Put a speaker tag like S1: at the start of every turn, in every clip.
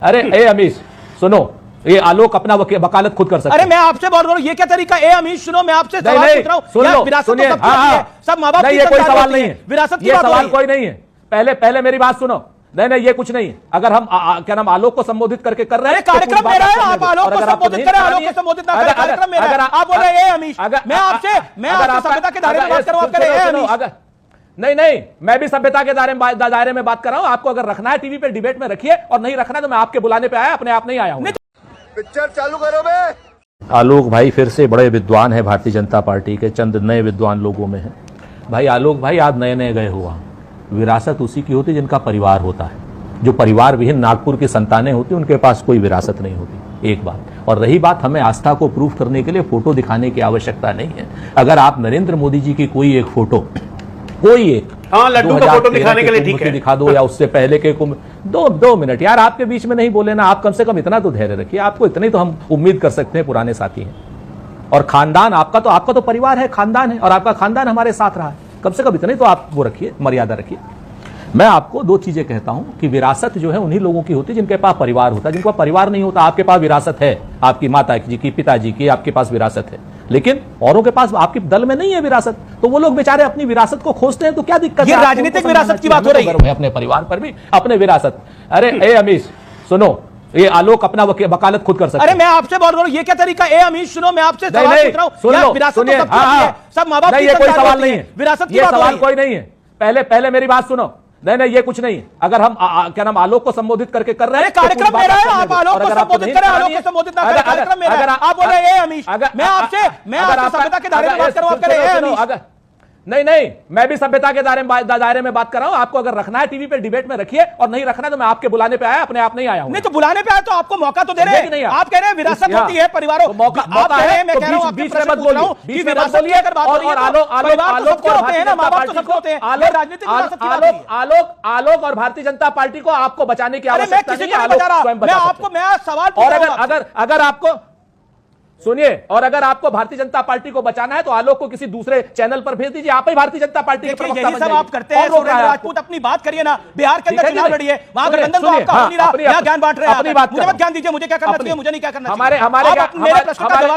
S1: अरे ए अमीश सुनो, ये आलोक अपना वकालत खुद कर सकते हैं।
S2: अरे मैं आपसे बोल रहा हूँ, ये क्या तरीका? ए अमीश सुनो, मैं आपसे सवाल पूछ रहा हूँ।
S1: सुन लो,
S2: विरासत तो
S1: सुनिए,
S2: सबकी होती है, सब माँ बाप की
S1: ये कोई
S2: संतान
S1: सवाल
S2: होती
S1: नहीं
S2: है,
S1: है,
S2: विरासत की
S1: ये
S2: बात हो
S1: सवाल
S2: रही है।
S1: कोई नहीं है। पहले मेरी बात सुनो। नहीं ये कुछ नहीं है। अगर हम क्या नाम आलोक को संबोधित करके कर रहे हैं,
S2: कार्यक्रम मेरा है, आप आलोक को संबोधित करें, आलोक को संबोधित ना करें, कार्यक्रम मेरा है। आप बोल रहे हैं ए अमीश, मैं आपसे सभ्यता के दायरे में बात कर रहा हूं, आप कह रहे हैं ए अमीश।
S1: नहीं, मैं भी सभ्यता के दायरे में बात कर रहा हूं। आपको अगर रखना है टीवी पे डिबेट में रखिए, और नहीं रखना है तो मैं आपके बुलाने पे आया, अपने आप नहीं आया हूं।
S3: पिक्चर चालू करो बे।
S1: आलोक भाई फिर से बड़े विद्वान है, भारतीय जनता पार्टी के चंद नए विद्वान लोगों में है। भाई आलोक भाई, आप नए गए हुआ, विरासत उसी की होती जिनका परिवार होता है। जो परिवार विहीन नागपुर की संतानें होती उनके पास कोई विरासत नहीं होती, एक बात। और रही बात, हमें आस्था को प्रूफ करने के लिए फोटो दिखाने की आवश्यकता नहीं है। अगर आप नरेंद्र मोदी जी की कोई एक फोटो, कोई एक,
S4: हाँ, लड्डू का फोटो दिखाने के लिए ठीक है,
S1: दिखा दो, या उससे पहले के कुंभ, दो मिनट यार, आपके बीच में नहीं बोले ना। आप कम से कम इतना तो धैर्य रखिए। आपको इतनी तो हम उम्मीद कर सकते हैं, पुराने साथी हैं और खानदान आपका तो परिवार है, खानदान है, और आपका खानदान हमारे साथ रहा है। कम से कम इतनी तो आप वो रखिए, मर्यादा रखिए। मैं आपको दो चीजें कहता हूं कि विरासत जो है उन्हीं लोगों की होती है जिनके पास परिवार होता है। जिनका परिवार नहीं होता, आपके पास विरासत है, आपकी माता जी की, पिताजी की, आपके पास विरासत है, लेकिन औरों के पास, आपके दल में नहीं है विरासत, तो वो लोग बेचारे अपनी विरासत को खोजते हैं। तो क्या दिक्कत है?
S2: ये राजनीतिक विरासत की बात हो रही है,
S1: अपने परिवार पर भी, अपने विरासत। अरे ए अमीश सुनो, ये आलोक अपना वकालत खुद कर सकते हैं।
S2: अरे मैं आपसे बोल रहा हूँ, ये क्या तरीका? ए अमीश सुनो, मैं आपसे सवाल पूछ रहा हूँ।
S1: सुन लो,
S2: विरासत तो
S1: सुनिए,
S2: सबकी होती है, सब माँ बाप की
S1: ये कोई
S2: संतान
S1: सवाल
S2: होती
S1: नहीं
S2: है,
S1: है,
S2: विरासत की
S1: ये
S2: बात हो
S1: सवाल
S2: रही है।
S1: कोई नहीं है। पहले मेरी बात सुनो। नहीं ये कुछ नहीं है। अगर हम क्या नाम आलोक को संबोधित करके कर रहे हैं,
S2: कार्यक्रम मेरा है, आप आलोक को संबोधित करें, आलोक को संबोधित ना करें, कार्यक्रम मेरा है। आप बोल रहे हैं ए अमीश, मैं आपसे सभ्यता के दायरे में बात कर रहा हूं, आप कह रहे हैं ए अमीश।
S1: नहीं, मैं भी सभ्यता के दायरे में बात कर रहा हूं। आपको अगर रखना है टीवी पे डिबेट में रखिए, और नहीं रखना है तो मैं आपके बुलाने पे आया, अपने आप नहीं आया हूं।
S2: नहीं तो बुलाने पे आए तो आपको मौका तो दे रहे हैं। आप कह रहे हैं विरासत होती है परिवारों,
S1: मौका
S2: आप कह रहे हैं, मैं कह रहा हूं
S1: बीच में मत बोलिए,
S2: कि विरासत की अगर बात हो रही है, आलोक होते हैं ना, माँ बाप तो सबके होते हैं, राजनीतिक विरासत की बात नहीं है।
S1: आलोक और भारतीय जनता पार्टी को आपको बचाने की आवश्यकता नहीं है।
S2: मैं सवाल पूछ रहा हूं।
S1: और अगर आपको सुनिए, और अगर आपको भारतीय जनता पार्टी को बचाना है तो आलोक को किसी दूसरे चैनल पर भेज दीजिए। आप ही भारतीय जनता पार्टी के प्रवक्ता
S2: यही सब आप करते हैं। सुरेंद्र राजपूत अपनी बात करिए ना, बिहार के अंदर चुनाव लड़िए, वहां गठबंधन तो आपका हो नहीं रहा, यहाँ ज्ञान बांट रहे हैं।
S1: अपनी बात
S2: मुझे मत ज्ञान दीजिए, मुझे क्या करना चाहिए, मुझे नहीं क्या करना चाहिए।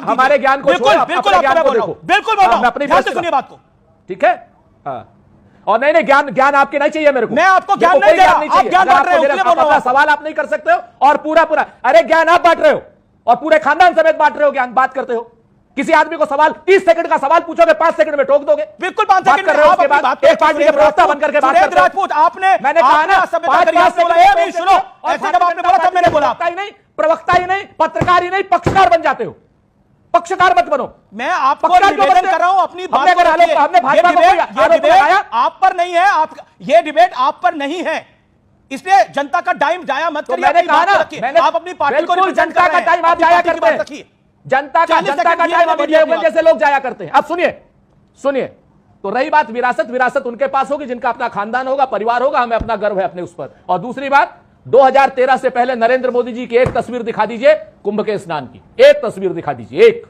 S1: हमारे ज्ञान को
S2: बिल्कुल मैं अपनी ध्यान से सुनिए बात को,
S1: ठीक है? और नहीं ज्ञान आपके नहीं चाहिए मेरे को।
S2: मैं आपको ज्ञान नहीं दे रहा, आप ज्ञान बांट रहे हो, इसलिए बोल रहा हूं।
S1: सवाल आप नहीं कर सकते हो, और पूरा अरे ज्ञान आप बांट रहे हो, और पूरे खानदान समेत बांट रहे हो, ज्ञान बात करते हो। किसी आदमी को सवाल 30 सेकंड का सवाल पूछोगे, 5 सेकंड में ठोक दोगे।
S2: बिल्कुल 5 सेकंड
S1: कर रहे हो, उसके बाद एक पार्टी के प्रवक्ता बनकर के बात करते हो।
S2: राजपूत आपने,
S1: मैंने कहा ना,
S2: 5 सेकंड सुनो, ऐसा जब आपने बोला तब मैंने बोला।
S1: प्रवक्ता ही नहीं, पत्रकार ही नहीं, पक्षकार बन जाते हो। पक्षकार मत बनो।
S2: मैं आपको निवेदन कर रहा हूं, अपनी बात
S1: हमने भाजपा को
S2: आप पर नहीं है, ये डिबेट आप पर नहीं है, इसलिए जनता का टाइम जाया मत करिए।
S1: मैंने कहा ना,
S2: आप अपनी पार्टी को
S1: जनता का टाइम आप जाया करते हैं, जनता का टाइम जैसे लोग जाया करते हैं। अब सुनिए, तो रही बात विरासत उनके पास होगी जिनका अपना खानदान होगा, परिवार होगा, हमें अपना गर्व है अपने उस पर। और दूसरी बात, 2013 से पहले नरेंद्र मोदी जी की एक तस्वीर दिखा दीजिए, कुंभ के स्नान की एक तस्वीर दिखा दीजिए, एक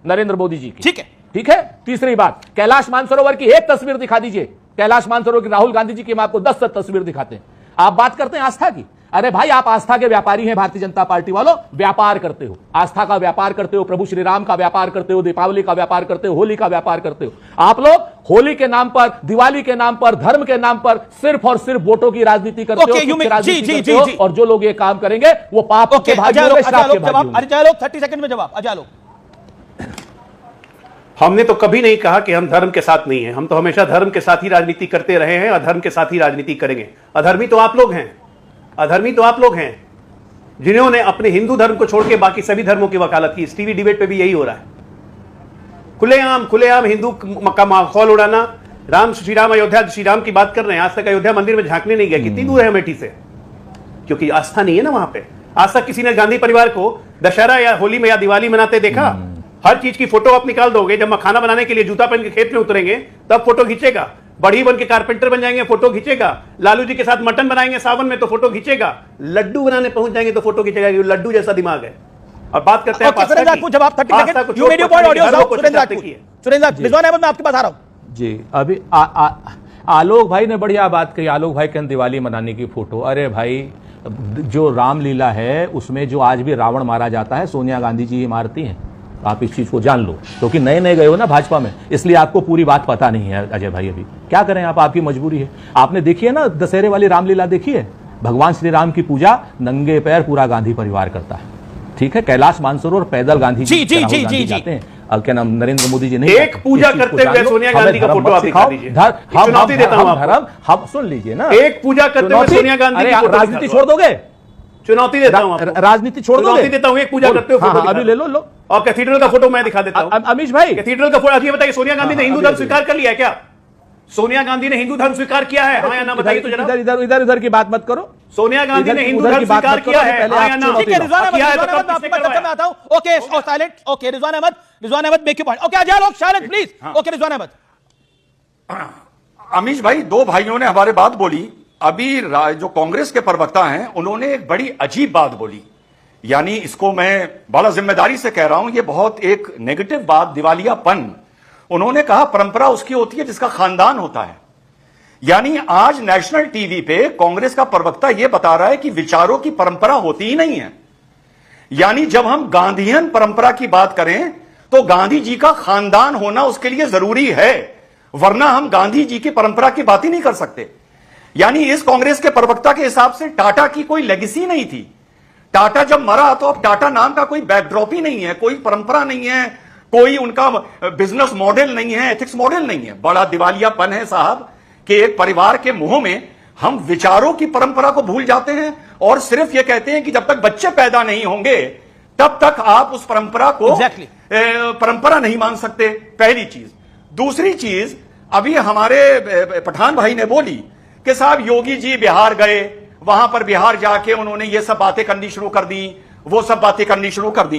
S1: नरेंद्र मोदी जी की, ठीक है? तीसरी बात, कैलाश मानसरोवर की एक तस्वीर दिखा दीजिए, कैलाश मानसरोवर की राहुल गांधी जी की, मैं आपको 10 तस्वीर दिखाते हैं। आप बात करते हैं आस्था की। अरे भाई, आप आस्था के व्यापारी हैं, भारतीय जनता पार्टी वालों, व्यापार करते हो, आस्था का व्यापार करते हो, प्रभु श्री राम का व्यापार करते हो, दीपावली का व्यापार करते हो, होली का व्यापार करते हो। आप लोग होली के नाम पर, दिवाली के नाम पर, धर्म के नाम पर सिर्फ और सिर्फ वोटों की राजनीति करते हो। और जो लोग ये काम करेंगे वो पाप के भागी होंगे, श्राप के भागी होंगे।
S2: अजय लोग 30 सेकंड में जवाब। अजय लोग,
S4: हमने तो कभी नहीं कहा कि हम धर्म के साथ नहीं है। हम तो हमेशा धर्म के साथ ही राजनीति करते रहे हैं, अधर्म के साथ ही राजनीति करेंगे। अधर्मी तो आप लोग हैं, जिन्होंने अपने हिंदू धर्म को छोड़ के बाकी सभी धर्मों की वकालत की। इस टीवी डिबेट पे भी यही हो रहा है, खुलेआम हिंदू का माहौल उड़ाना। श्री राम अयोध्या, श्री राम की बात कर रहे हैं, आज तक अयोध्या मंदिर में झांकने नहीं गए। कितनी दूर है अमेठी से? क्योंकि आस्था नहीं है ना वहां पे। आज तक किसी ने गांधी परिवार को दशहरा या होली में या दिवाली मनाते देखा? हर चीज की फोटो आप निकाल दोगे। जब खाना बनाने के लिए जूता पहन के खेत में उतरेंगे तब फोटो खींचेगा, बढ़ी बन के कारपेंटर बन जाएंगे फोटो खींचेगा, लालू जी के साथ मटन बनाएंगे सावन में तो फोटो खींचेगा, लड्डू बनाने पहुंच जाएंगे तो फोटो खींचेगा। लड्डू जैसा दिमाग है। और बात करते हैं
S2: जब आप 30 second you video point audio Surendra Rizwan Ahmed, मैं आपके पास आ रहा हूं
S1: जी। अभी आलोक भाई ने बढ़िया बात कही। आलोक भाई के दिवाली मनाने की फोटो, अरे भाई जो रामलीला है उसमें जो आज भी रावण मारा जाता है सोनिया गांधी जी ही मारती हैं। आप इस चीज को जान लो, क्योंकि नए नए गए हो ना भाजपा में, इसलिए आपको पूरी बात पता नहीं है अजय भाई। अभी क्या करें आप, आपकी मजबूरी है। आपने देखी है ना दशहरे वाली रामलीला देखी है? भगवान श्री राम की पूजा नंगे पैर पूरा गांधी परिवार करता है, ठीक है? कैलाश मानसरोवर पैदल गांधी जी जाते हैं। क्या नाम, नरेंद्र मोदी जी नहीं
S4: एक पूजा करते हुए सोनिया गांधी का फोटो आप दिखा दीजिए। चुनौती देता हूं आपको।
S1: हम सुन लीजिए ना,
S4: एक पूजा करते हुए सोनिया गांधी की फोटो
S1: राजनीति छोड़ दोगे?
S4: चुनौती देता हूं आपको।
S1: राजनीति छोड़ दोगे?
S4: चुनौती देता हूं, एक पूजा करते हुए फोटो
S1: अभी ले लो।
S4: और कैथीड्रल का फोटो मैं दिखा देता हूं।
S1: अमीश भाई,
S4: कैथीड्रल का फोटो, ये बताइए सोनिया गांधी ने हिंदू धर्म स्वीकार कर लिया है क्या? सोनिया गांधी ने हिंदू धर्म स्वीकार किया है, हाँ या ना बताइए तो जरा।
S1: इधर की बात मत करो।
S4: सोनिया गांधी ने हिंदू धर्म स्वीकार किया है, हाँ या ना?
S2: ठीक है, रिजवान अहमद आता हूं। Okay, silent. Okay, Rizwan Ahmad make your point. Okay, Ajay लोग silent please. Okay, Rizwan Ahmad.
S5: Amish भाई, दो भाइयों ने हमारे बात बोली। अभी जो कांग्रेस के प्रवक्ता हैं उन्होंने एक बड़ी अजीब बात बोली, यानी इसको मैं बड़ा जिम्मेदारी से कह रहा हूं, ये बहुत एक नेगेटिव बात, दिवालियापन। उन्होंने कहा परंपरा उसकी होती है जिसका खानदान होता है। यानी आज नेशनल टीवी पे कांग्रेस का प्रवक्ता यह बता रहा है कि विचारों की परंपरा होती ही नहीं है। यानी जब हम गांधीयन परंपरा की बात करें तो गांधी जी का खानदान होना उसके लिए जरूरी है, वरना हम गांधी जी की परंपरा की बात ही नहीं कर सकते। यानी इस कांग्रेस के प्रवक्ता के हिसाब से टाटा की कोई लेगेसी नहीं थी। टाटा जब मरा तो अब टाटा नाम का कोई बैकड्रॉप ही नहीं है, कोई परंपरा नहीं है, कोई उनका बिजनेस मॉडल नहीं है, एथिक्स मॉडल नहीं है। बड़ा दिवालियापन है साहब कि एक परिवार के मुंह में हम विचारों की परंपरा को भूल जाते हैं और सिर्फ यह कहते हैं कि जब तक बच्चे पैदा नहीं होंगे तब तक आप उस परंपरा को परंपरा नहीं मान सकते, पहली चीज। दूसरी चीज, अभी हमारे पठान भाई ने बोली कि साहब योगी जी बिहार गए, वहां पर बिहार जाके उन्होंने ये सब बातें करनी शुरू कर दी, वो सब बातें करनी शुरू कर दी।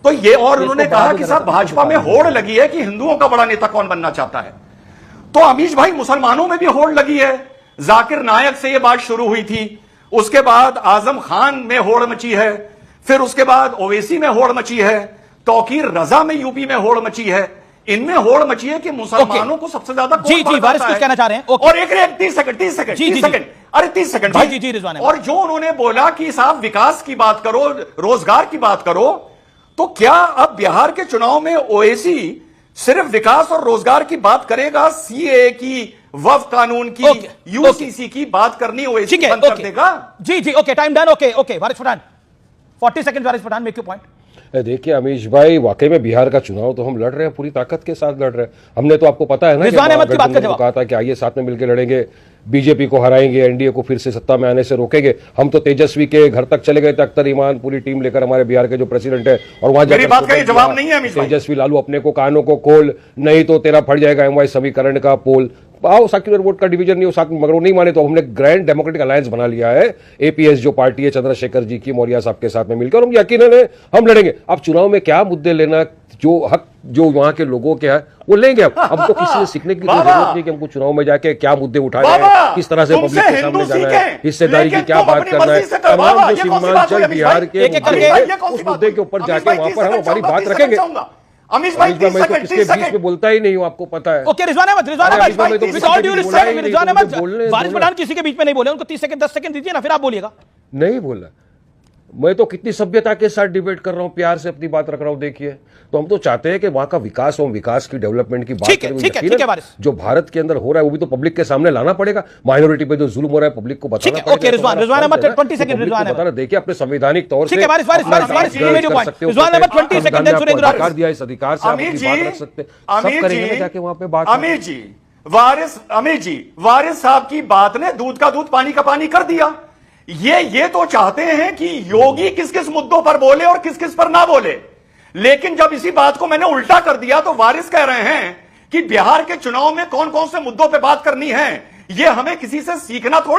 S5: तो ये, और उन्होंने कहा कि साहब भाजपा में होड़ लगी है कि हिंदुओं का बड़ा नेता कौन बनना चाहता है। तो अमीश भाई, मुसलमानों में भी होड़ लगी है। जाकिर नायक से यह बात शुरू हुई थी, उसके बाद आजम खान में होड़ मची है, फिर उसके बाद ओवैसी में होड़ मची है, तौकीर रजा में यूपी में होड़ मची है। इनमें होड़ मची है कि मुसलमानों को सबसे ज्यादा कौन
S2: वारिस कुछ कहना चाह रहे हैं।
S5: और एक 30 सेकंड अरे 30 सेकंड भाई। और जो उन्होंने बोला कि साहब विकास की बात करो, रोजगार की बात करो, तो क्या अब बिहार के चुनाव में ओवैसी सिर्फ विकास और रोजगार की बात करेगा? सीए की, वक्फ कानून की, यूसीसी की बात करनी ओवैसी बंद कर देगा?
S2: जी, okay, time done. Okay, Waris Pathan 40 second. Waris Pathan make your point.
S6: देखिए अमीश भाई, वाकई में बिहार का चुनाव तो हम लड़ रहे हैं, पूरी ताकत के साथ लड़ रहे हैं। हमने तो आपको पता है ना, कहा था कि आइए साथ में मिलकर लड़ेंगे, बीजेपी को हराएंगे, एनडीए को फिर से सत्ता में आने से रोकेंगे। हम तो तेजस्वी के घर तक चले गए थे, अख्तर ईमान पूरी टीम लेकर, हमारे बिहार के जो प्रेसिडेंट है, और वहां जाकर
S5: जवाब नहीं है
S6: तेजस्वी लालू अपने को कानों को खोल, नहीं तो तेरा फट जाएगा एमवाई समीकरण का पोल। आओ, सेक्युलर वोट का डिवीजन नहीं हो साथ, मगर वो नहीं माने तो हमने ग्रैंड डेमोक्रेटिक अलायंस बना लिया है, एपीएस जो पार्टी है चंद्रशेखर जी की, मौर्या साहब के साथ में मिलकर, और हम यकीनन हम लड़ेंगे। अब चुनाव में क्या मुद्दे लेना, जो हक जो वहां के लोगों के है वो लेंगे। अब तो किसी से सीखने की जरूरत नहीं कि हमको चुनाव में जाके क्या मुद्दे उठाने हैं, किस तरह से पब्लिक के सामने जाना है, हिस्सेदारी की क्या बात करना है। तमाम जो सीमांचल बिहार के उस मुद्दे के ऊपर जाके वहां पर हम हमारी बात रखेंगे।
S5: अमीश भाई,
S6: मैं तो किसके बीच में बोलता ही नहीं हूं, आपको पता है।
S2: ओके, रिजवान अहमद वारिस पठान किसी के बीच में नहीं बोले, उनको 30 सेकंड 10 सेकंड दीजिए ना, फिर आप बोलिएगा।
S6: नहीं बोला, मैं तो कितनी सभ्यता के साथ डिबेट कर रहा हूं, प्यार से अपनी बात रख रहा हूं। देखिए, तो हम तो चाहते हैं कि वहां का विकास हो, विकास की डेवलपमेंट की बात करें। जो भारत के अंदर हो रहा है वो भी तो पब्लिक के सामने लाना पड़ेगा। माइनॉरिटी पे जो जुल्म हो रहा है पब्लिक को बताना पड़ेगा।
S2: Okay, Rizwan Ahmad 20 second. रिजवान अहमद
S6: देखिए, अपने संवैधानिक तौर से
S2: रिजवान अहमद 20 सेकंड
S6: अधिकार दिया, इस अधिकार से आप अपनी बात रख सकते हैं। सब करेंगे जाके वहां पे बात।
S5: अमीश जी, वारिस साहब की बात ने दूध का दूध, पानी का पानी कर दिया। ये तो चाहते हैं कि योगी किस किस मुद्दों पर बोले और किस किस पर ना बोले, लेकिन जब इसी बात को मैंने उल्टा कर दिया तो वारिस कह रहे हैं कि बिहार के चुनाव में कौन कौन से मुद्दों पर बात करनी है, यह हमें किसी से सीखना थोड़ी